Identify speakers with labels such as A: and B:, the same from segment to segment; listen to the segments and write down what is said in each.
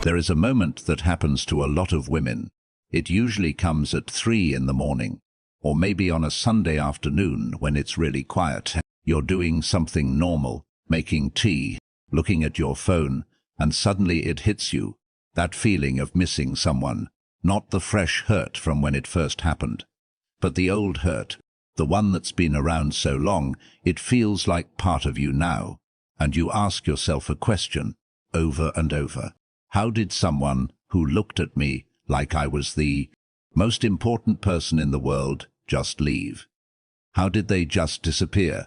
A: There is a moment that happens to a lot of women. It usually comes at 3 in the morning, or maybe on a Sunday afternoon when it's really quiet. You're doing something normal, making tea, looking at your phone, and suddenly it hits you, that feeling of missing someone, not the fresh hurt from when it first happened, but the old hurt, the one that's been around so long, it feels like part of you now, and you ask yourself a question, over and over. How did someone who looked at me like I was the most important person in the world just leave? How did they just disappear?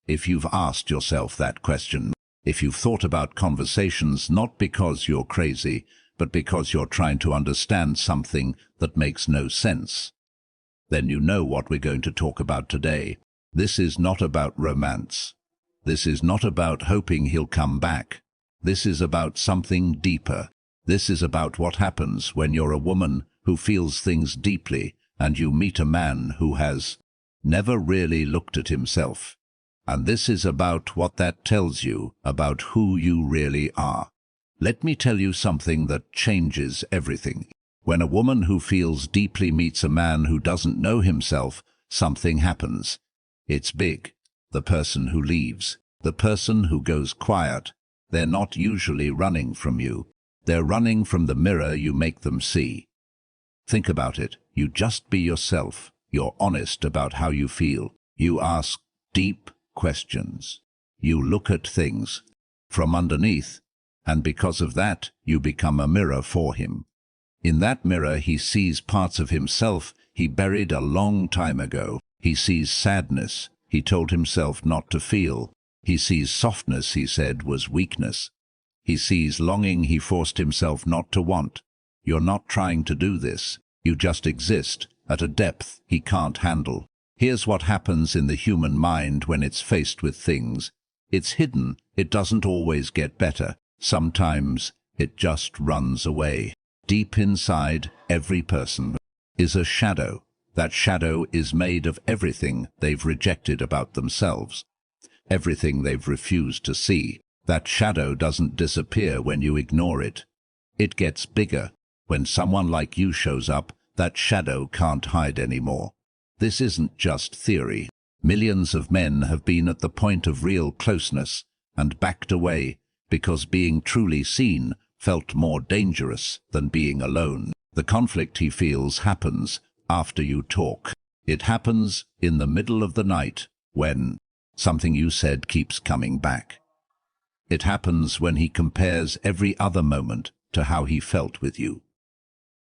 A: If you've asked yourself that question, if you've thought about conversations not because you're crazy, but because you're trying to understand something that makes no sense, then you know what we're going to talk about today. This is not about romance. This is not about hoping he'll come back. This is about something deeper. This is about what happens when you're a woman who feels things deeply and you meet a man who has never really looked at himself. And this is about what that tells you about who you really are. Let me tell you something that changes everything. When a woman who feels deeply meets a man who doesn't know himself, something happens. It's big. The person who leaves, the person who goes quiet, they're not usually running from you. They're running from the mirror you make them see. Think about it. You just be yourself. You're honest about how you feel. You ask deep questions. You look at things from underneath, and because of that, you become a mirror for him. In that mirror, he sees parts of himself he buried a long time ago. He sees sadness he told himself not to feel. He sees softness he said was weakness. He sees longing he forced himself not to want. You're not trying to do this. You just exist at a depth he can't handle. Here's what happens in the human mind when it's faced with things. It's hidden. It doesn't always get better. Sometimes it just runs away. Deep inside every person is a shadow. That shadow is made of everything they've rejected about themselves, everything they've refused to see. That shadow doesn't disappear when you ignore it. It gets bigger. When someone like you shows up, that shadow can't hide anymore. This isn't just theory. Millions of men have been at the point of real closeness and backed away because being truly seen felt more dangerous than being alone. The conflict he feels happens after you talk. It happens in the middle of the night when something you said keeps coming back. It happens when he compares every other moment to how he felt with you.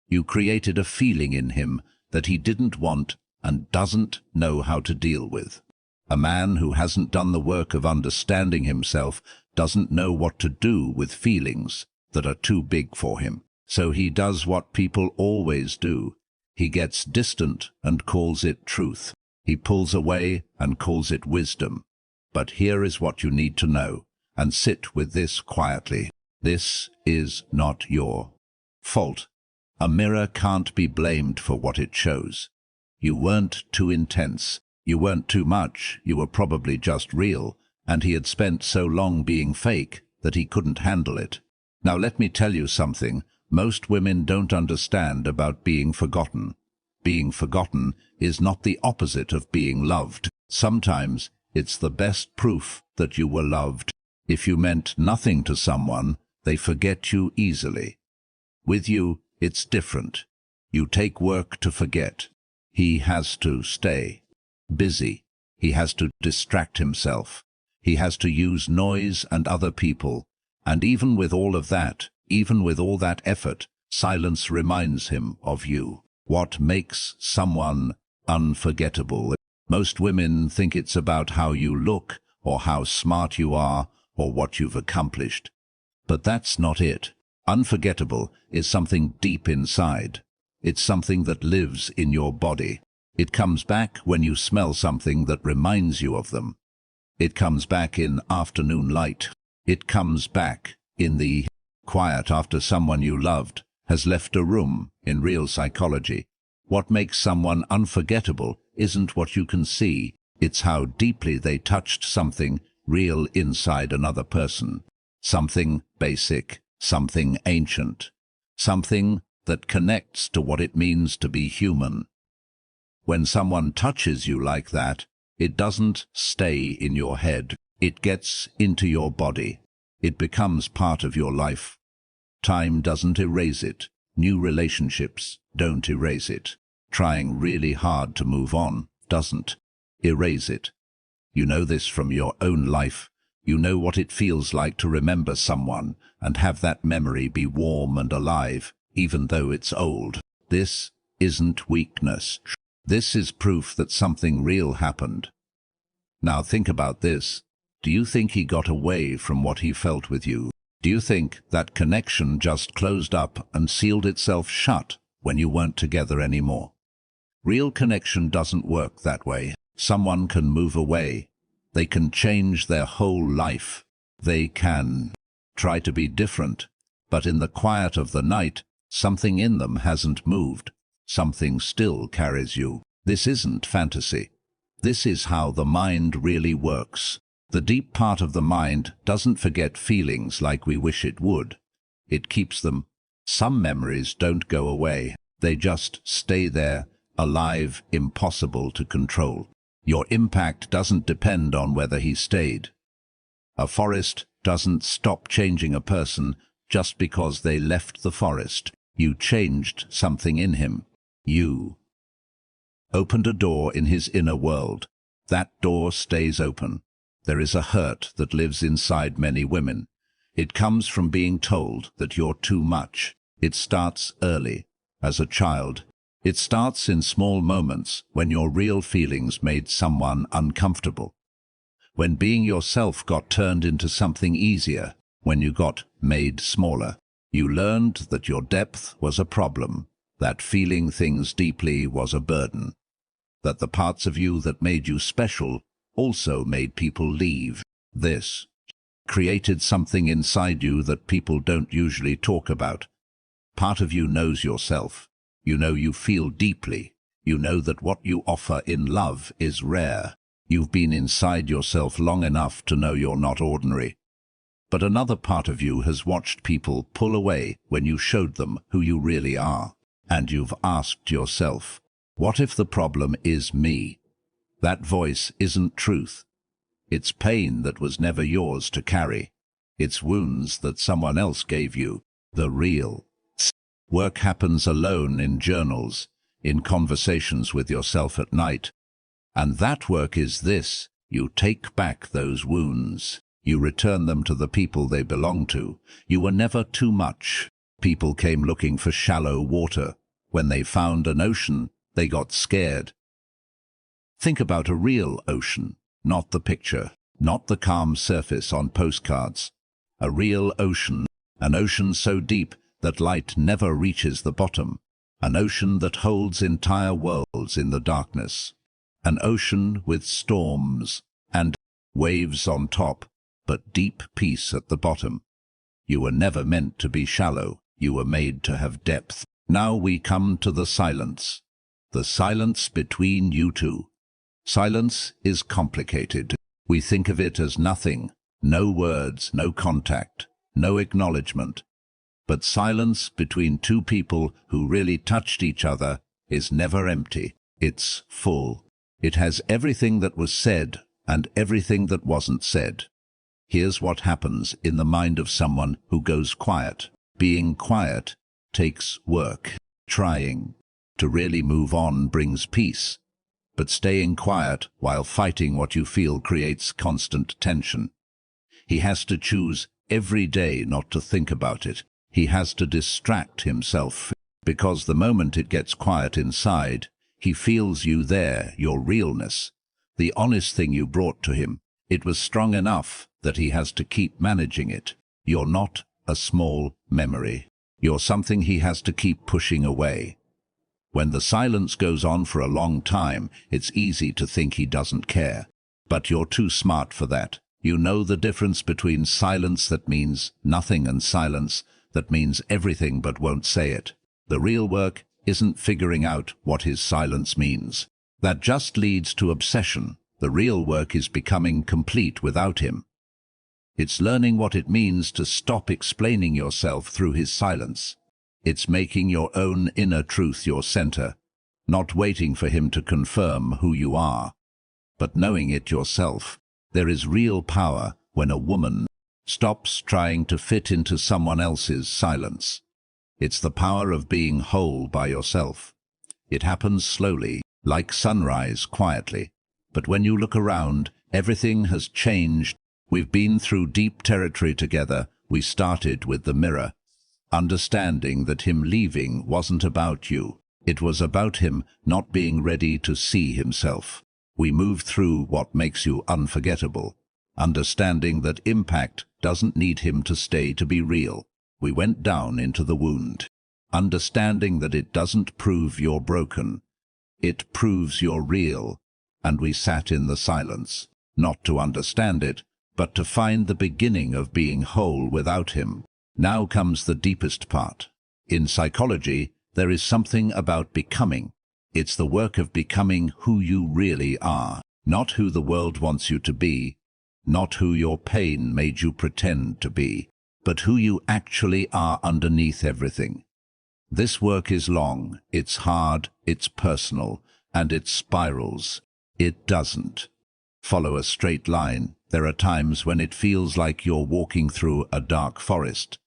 A: You created a feeling in him that he didn't want and doesn't know how to deal with. A man who hasn't done the work of understanding himself doesn't know what to do with feelings that are too big for him. So he does what people always do. He gets distant and calls it truth. He pulls away and calls it wisdom. But here is what you need to know, and sit with this quietly. This is not your fault. A mirror can't be blamed for what it shows. You weren't too intense. You weren't too much. You were probably just real, and he had spent so long being fake that he couldn't handle it. Now let me tell you something most women don't understand about being forgotten. Being forgotten is not the opposite of being loved. Sometimes it's the best proof that you were loved. If you meant nothing to someone, they forget you easily. With you, it's different. You take work to forget. He has to stay busy. He has to distract himself. He has to use noise and other people. And even with all of that, even with all that effort, silence reminds him of you. What makes someone unforgettable? Most women think it's about how you look, or how smart you are, or what you've accomplished. But that's not it. Unforgettable is something deep inside. It's something that lives in your body. It comes back when you smell something that reminds you of them. It comes back in afternoon light. It comes back in the quiet after someone you loved has left a room. In real psychology, what makes someone unforgettable isn't what you can see. It's how deeply they touched something real inside another person. Something basic, something ancient, something that connects to what it means to be human. When someone touches you like that, it doesn't stay in your head. It gets into your body. It becomes part of your life. Time doesn't erase it. New relationships don't erase it. Trying really hard to move on doesn't erase it. You know this from your own life. You know what it feels like to remember someone and have that memory be warm and alive, even though it's old. This isn't weakness. This is proof that something real happened. Now think about this. Do you think he got away from what he felt with you? Do you think that connection just closed up and sealed itself shut when you weren't together anymore? Real connection doesn't work that way. Someone can move away. They can change their whole life. They can try to be different, but in the quiet of the night, something in them hasn't moved. Something still carries you. This isn't fantasy. This is how the mind really works. The deep part of the mind doesn't forget feelings like we wish it would. It keeps them. Some memories don't go away. They just stay there, alive, impossible to control. Your impact doesn't depend on whether he stayed. A forest doesn't stop changing a person just because they left the forest. You changed something in him. You opened a door in his inner world. That door stays open. There is a hurt that lives inside many women. It comes from being told that you're too much. It starts early, as a child. It starts in small moments when your real feelings made someone uncomfortable. When being yourself got turned into something easier, when you got made smaller. You learned that your depth was a problem, that feeling things deeply was a burden, that the parts of you that made you special also made people leave. This created something inside you that people don't usually talk about. Part of you knows yourself. You know you feel deeply. You know that what you offer in love is rare. You've been inside yourself long enough to know you're not ordinary. But another part of you has watched people pull away when you showed them who you really are. And you've asked yourself, what if the problem is me? That voice isn't truth. It's pain that was never yours to carry. It's wounds that someone else gave you. The real work happens alone in journals, in conversations with yourself at night. And that work is this: you take back those wounds. You return them to the people they belong to. You were never too much. People came looking for shallow water. When they found an ocean, they got scared. Think about a real ocean, not the picture, not the calm surface on postcards. A real ocean, an ocean so deep that light never reaches the bottom. An ocean that holds entire worlds in the darkness. An ocean with storms and waves on top, but deep peace at the bottom. You were never meant to be shallow. You were made to have depth. Now we come to the silence. The silence between you two. Silence is complicated. We think of it as nothing. No words, no contact, no acknowledgement. But silence between two people who really touched each other is never empty. It's full. It has everything that was said and everything that wasn't said. Here's what happens in the mind of someone who goes quiet. Being quiet takes work. Trying to really move on brings peace. But staying quiet while fighting what you feel creates constant tension. He has to choose every day not to think about it. He has to distract himself, because the moment it gets quiet inside, he feels you there, your realness, the honest thing you brought to him. It was strong enough that he has to keep managing it. You're not a small memory. You're something he has to keep pushing away. When the silence goes on for a long time, it's easy to think he doesn't care. But you're too smart for that. You know the difference between silence that means nothing and silence that means everything but won't say it. The real work isn't figuring out what his silence means. That just leads to obsession. The real work is becoming complete without him. It's learning what it means to stop explaining yourself through his silence. It's making your own inner truth your center, not waiting for him to confirm who you are, but knowing it yourself. There is real power when a woman stops trying to fit into someone else's silence. It's the power of being whole by yourself. It happens slowly, like sunrise quietly. But when you look around, everything has changed. We've been through deep territory together. We started with the mirror, understanding that him leaving wasn't about you. It was about him not being ready to see himself. We moved through what makes you unforgettable, understanding that impact doesn't need him to stay to be real. We went down into the wound, understanding that it doesn't prove you're broken. It proves you're real. And we sat in the silence, not to understand it, but to find the beginning of being whole without him. Now comes the deepest part. In psychology, there is something about becoming. It's the work of becoming who you really are, not who the world wants you to be, not who your pain made you pretend to be, but who you actually are underneath everything. This work is long, it's hard, it's personal, and it spirals. It doesn't follow a straight line. There are times when it feels like you're walking through a dark forest,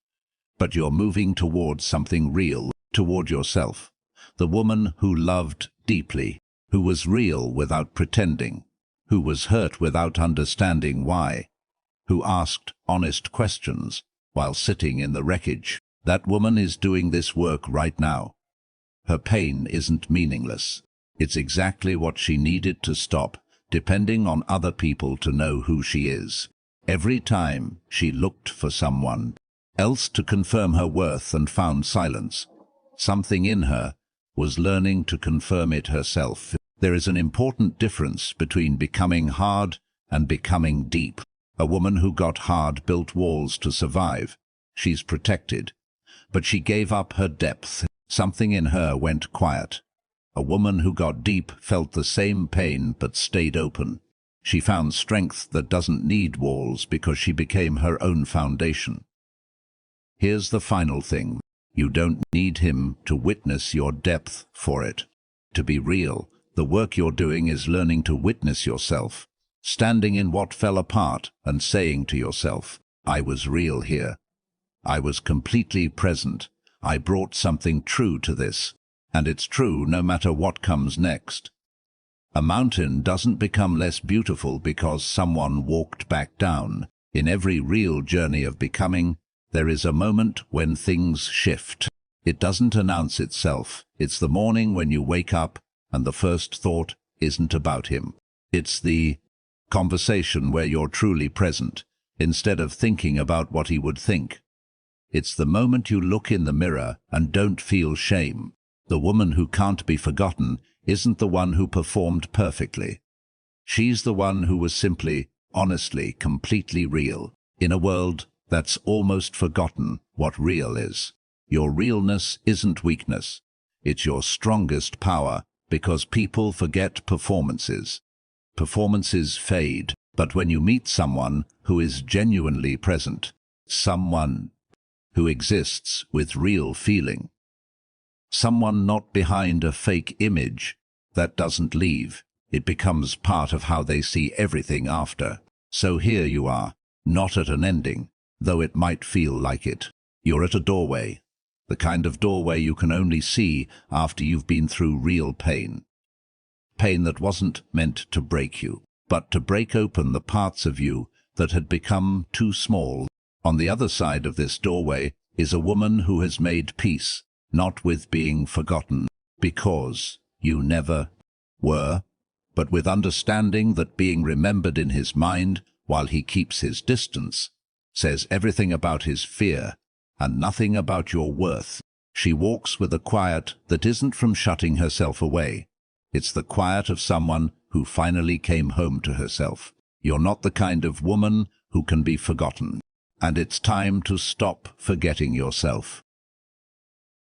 A: but you're moving towards something real, toward yourself. The woman who loved deeply, who was real without pretending, who was hurt without understanding why, who asked honest questions while sitting in the wreckage. That woman is doing this work right now. Her pain isn't meaningless. It's exactly what she needed to stop depending on other people to know who she is. Every time she looked for someone else to confirm her worth and found silence, something in her was learning to confirm it herself. There is an important difference between becoming hard and becoming deep. A woman who got hard built walls to survive. She's protected. But she gave up her depth. Something in her went quiet. A woman who got deep felt the same pain but stayed open. She found strength that doesn't need walls because she became her own foundation. Here's the final thing. You don't need him to witness your depth for it. To be real, the work you're doing is learning to witness yourself, standing in what fell apart and saying to yourself, I was real here. I was completely present. I brought something true to this, and it's true no matter what comes next. A mountain doesn't become less beautiful because someone walked back down. In every real journey of becoming, there is a moment when things shift. It doesn't announce itself. It's the morning when you wake up and the first thought isn't about him. It's the conversation where you're truly present, instead of thinking about what he would think. It's the moment you look in the mirror and don't feel shame. The woman who can't be forgotten isn't the one who performed perfectly. She's the one who was simply, honestly, completely real. In a world that's almost forgotten what real is. Your realness isn't weakness. It's your strongest power, because people forget performances. Performances fade, but when you meet someone who is genuinely present, someone who exists with real feeling, someone not behind a fake image that doesn't leave, it becomes part of how they see everything after. So here you are, not at an ending, though it might feel like it. You're at a doorway, the kind of doorway you can only see after you've been through real pain. Pain that wasn't meant to break you, but to break open the parts of you that had become too small. On the other side of this doorway is a woman who has made peace, not with being forgotten, because you never were, but with understanding that being remembered in his mind while he keeps his distance says everything about his fear and nothing about your worth. She walks with a quiet that isn't from shutting herself away. It's the quiet of someone who finally came home to herself. You're not the kind of woman who can be forgotten, and it's time to stop forgetting yourself.